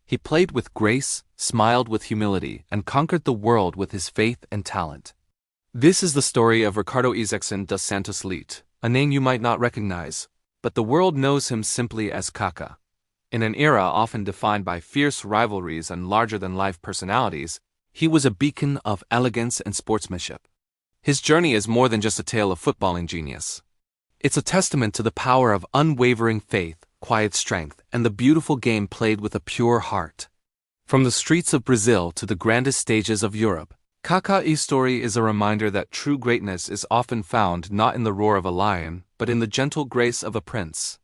He played with grace, smiled with humility, and conquered the world with his faith and talent. This is the story of Ricardo Isaacson dos Santos Leite, a name you might not recognize, but the world knows him simply as Kaká. In an era often defined by fierce rivalries and larger-than-life personalities, he was a beacon of elegance and sportsmanship. His journey is more than just a tale of footballing genius. It's a testament to the power of unwavering faith, quiet strength, and the beautiful game played with a pure heart. From the streets of Brazil to the grandest stages of Europe, Kaká's story is a reminder that true greatness is often found not in the roar of a lion, but in the gentle grace of a prince.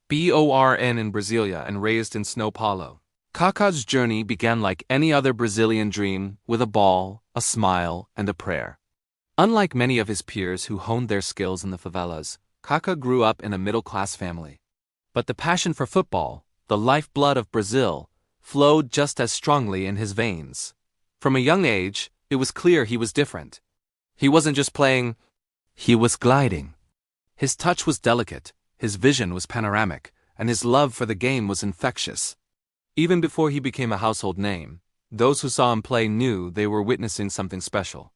Born in Brasilia and raised in São Paulo, Kaká's journey began like any other Brazilian dream, with a ball, a smile, and a prayer. Unlike many of his peers who honed their skills in the favelas, Kaká grew up in a middle-class family. But the passion for football, the lifeblood of Brazil, flowed just as strongly in his veins. From a young age, it was clear he was different. He wasn't just playing, he was gliding. His touch was delicate, his vision was panoramic, and his love for the game was infectious. Even before he became a household name, those who saw him play knew they were witnessing something special.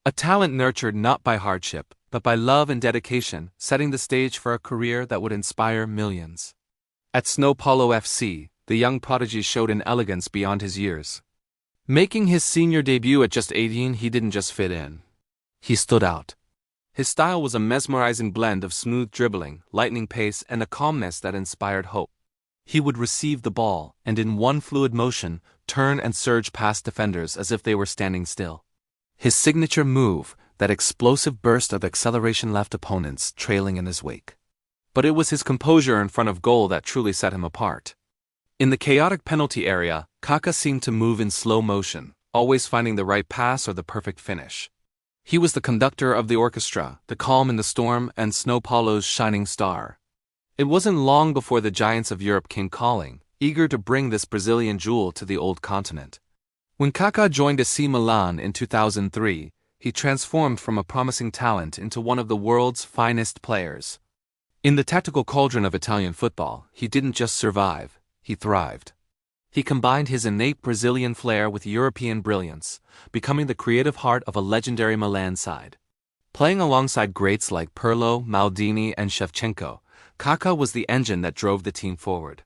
A talent nurtured not by hardship, but by love and dedication, setting the stage for a career that would inspire millions. At São Paulo FC, the young prodigy showed an elegance beyond his years. Making his senior debut at just 18, he didn't just fit in. He stood out. His style was a mesmerizing blend of smooth dribbling, lightning pace, and a calmness that inspired hope. He would receive the ball, and in one fluid motion, turn and surge past defenders as if they were standing still. His signature move, that explosive burst of acceleration, left opponents trailing in his wake. But it was his composure in front of goal that truly set him apart. In the chaotic penalty area, Kaká seemed to move in slow motion, always finding the right pass or the perfect finish. He was the conductor of the orchestra, the calm in the storm, and São Paulo's shining star. It wasn't long before the giants of Europe came calling, eager to bring this Brazilian jewel to the old continent. When Kaká joined AC Milan in 2003, he transformed from a promising talent into one of the world's finest players. In the tactical cauldron of Italian football, he didn't just survive, he thrived. He combined his innate Brazilian flair with European brilliance, becoming the creative heart of a legendary Milan side. Playing alongside greats like Pirlo, Maldini, and Shevchenko, Kaká was the engine that drove the team forward.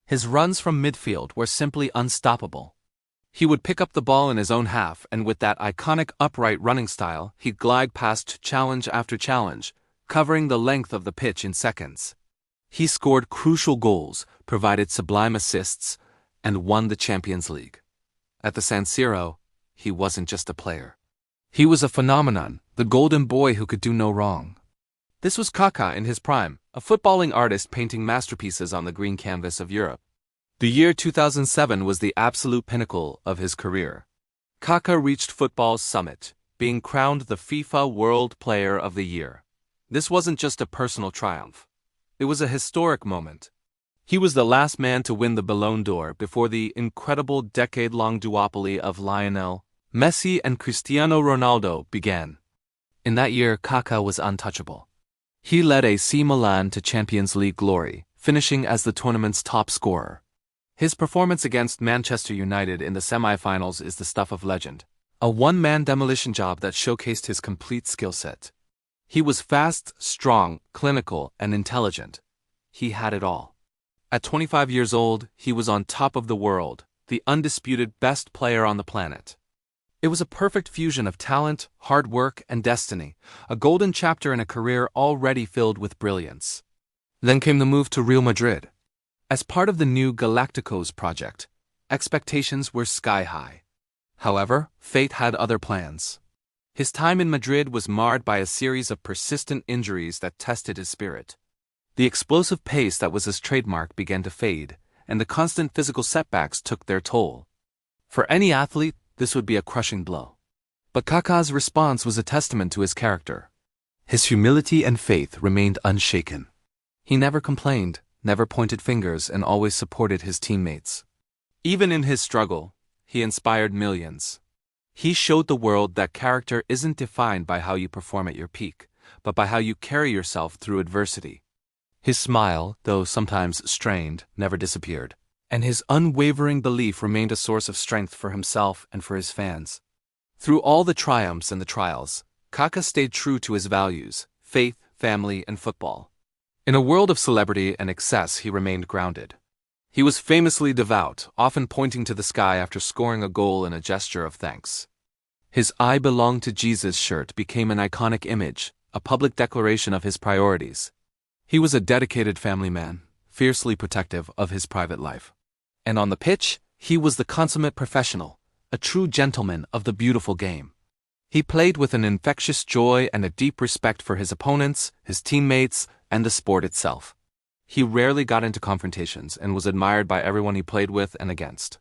His runs from midfield were simply unstoppable. He would pick up the ball in his own half, and with that iconic upright running style, he'd glide past challenge after challenge, covering the length of the pitch in seconds. He scored crucial goals, provided sublime assists, and won the Champions League. At the San Siro, he wasn't just a player. He was a phenomenon, the golden boy who could do no wrong. This was Kaká in his prime, a footballing artist painting masterpieces on the green canvas of Europe. The year 2007 was the absolute pinnacle of his career. Kaká reached football's summit, being crowned the FIFA World Player of the Year. This wasn't just a personal triumph. It was a historic moment. He was the last man to win the Ballon d'Or before the incredible decade-long duopoly of Lionel, Messi, and Cristiano Ronaldo began. In that year, Kaká was untouchable. He led AC Milan to Champions League glory, finishing as the tournament's top scorer. His performance against Manchester United in the semi-finals is the stuff of legend, a one-man demolition job that showcased his complete skill set. He was fast, strong, clinical, and intelligent. He had it all. At 25 years old, he was on top of the world, the undisputed best player on the planet. It was a perfect fusion of talent, hard work, and destiny, a golden chapter in a career already filled with brilliance. Then came the move to Real Madrid. As part of the new Galacticos project, expectations were sky-high. However, fate had other plans. His time in Madrid was marred by a series of persistent injuries that tested his spirit. The explosive pace that was his trademark began to fade, and the constant physical setbacks took their toll. For any athlete, this would be a crushing blow. But Kaká's response was a testament to his character. His humility and faith remained unshaken. He never complained, never pointed fingers, and always supported his teammates. Even in his struggle, he inspired millions. He showed the world that character isn't defined by how you perform at your peak, but by how you carry yourself through adversity. His smile, though sometimes strained, never disappeared. and his unwavering belief remained a source of strength for himself and for his fans. Through all the triumphs and the trials, Kaká stayed true to his values: faith, family, and football. In a world of celebrity and excess, he remained grounded. He was famously devout, often pointing to the sky after scoring a goal in a gesture of thanks. His "I belong to Jesus" shirt became an iconic image, a public declaration of his priorities. He was a dedicated family man, fiercely protective of his private life. And on the pitch, he was the consummate professional, a true gentleman of the beautiful game. He played with an infectious joy and a deep respect for his opponents, his teammates, and the sport itself. He rarely got into confrontations and was admired by everyone he played with and against.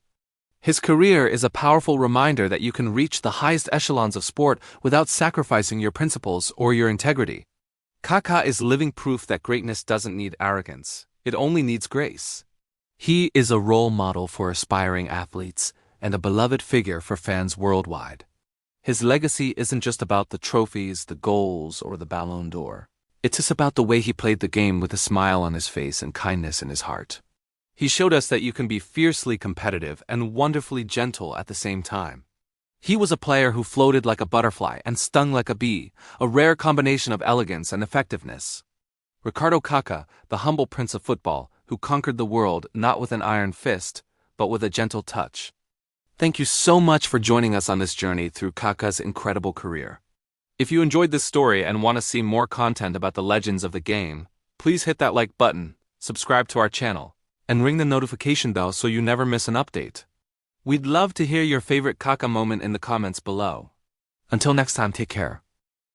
His career is a powerful reminder that you can reach the highest echelons of sport without sacrificing your principles or your integrity. Kaká is living proof that greatness doesn't need arrogance, it only needs grace. He is a role model for aspiring athletes and a beloved figure for fans worldwide. His legacy isn't just about the trophies, the goals, or the Ballon d'Or. It's just about the way he played the game with a smile on his face and kindness in his heart. He showed us that you can be fiercely competitive and wonderfully gentle at the same time. He was a player who floated like a butterfly and stung like a bee, a rare combination of elegance and effectiveness. Ricardo Kaká, the humble prince of football, who conquered the world not with an iron fist, but with a gentle touch. Thank you so much for joining us on this journey through Kaká's incredible career. If you enjoyed this story and want to see more content about the legends of the game, please hit that like button, subscribe to our channel, and ring the notification bell so you never miss an update. We'd love to hear your favorite Kaká moment in the comments below. Until next time, take care.